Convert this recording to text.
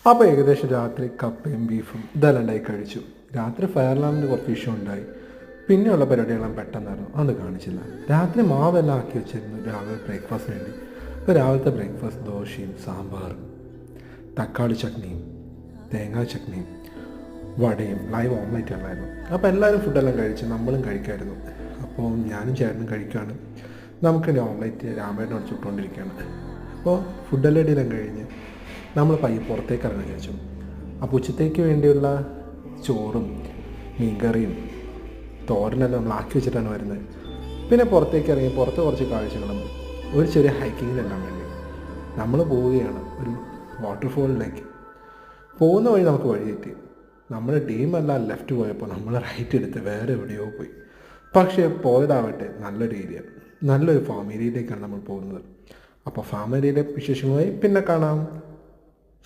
അപ്പോൾ ഏകദേശം രാത്രി കപ്പയും ബീഫും ഇതെല്ലാം ഉണ്ടായി കഴിച്ചു. രാത്രി ഫയർ അലാമിന് കുറച്ച് ഇഷ്യൂ ഉണ്ടായി. പിന്നെയുള്ള പരിപാടികളെല്ലാം പെട്ടെന്നായിരുന്നു, അന്ന് കാണിച്ചില്ല. രാത്രി മാവെല്ലാം ആക്കി വെച്ചിരുന്നു രാവിലെ ബ്രേക്ക്ഫാസ്റ്റിന് വേണ്ടി. ഇപ്പോൾ രാവിലത്തെ ബ്രേക്ക്ഫാസ്റ്റ് ദോശയും സാമ്പാറും തക്കാളി ചട്നിയും തേങ്ങാ ചട്നിയും വടയും ലൈവ് ഓംലെറ്റ് ഉണ്ടായിരുന്നു. അപ്പോൾ എല്ലാവരും ഫുഡെല്ലാം കഴിച്ച് നമ്മളും കഴിക്കായിരുന്നു. അപ്പോൾ ഞാനും ചേട്ടനും കഴിക്കുകയാണ്. നമുക്കിനി ഓംലെറ്റ് രാമേട്ടനോട് ചുട്ടുകൊണ്ടിരിക്കുകയാണ്. അപ്പോൾ ഫുഡെല്ലാം ഇടയിലും കഴിഞ്ഞ് നമ്മൾ പയ്യെ പുറത്തേക്ക് ഇറങ്ങാൻ വിചാരിച്ചു. അപ്പോൾ ഉച്ചത്തേക്ക് വേണ്ടിയുള്ള ചോറും മീൻകറിയും തോരനെല്ലാം നമ്മൾ ആക്കി വെച്ചിട്ടാണ് വരുന്നത്. പിന്നെ പുറത്തേക്ക് ഇറങ്ങി പുറത്ത് കുറച്ച് കാഴ്ചകളും ഒരു ചെറിയ ഹൈക്കിങ്ങിനെല്ലാം വേണ്ടി നമ്മൾ പോവുകയാണ് ഒരു വാട്ടർഫോളിലേക്ക്. പോകുന്ന വഴി നമുക്ക് വഴി തെറ്റി. നമ്മുടെ ടീമെല്ലാം ലെഫ്റ്റ് പോയപ്പോൾ നമ്മൾ റൈറ്റ് എടുത്ത് വേറെ എവിടെയോ പോയി. പക്ഷേ പോയതാവട്ടെ നല്ലൊരു ഏരിയ, നല്ലൊരു ഫാം ഏരിയയിലേക്കാണ് നമ്മൾ പോകുന്നത്. അപ്പോൾ ഫാം ഏരിയയിലെ വിശേഷമായി പിന്നെ കാണാം.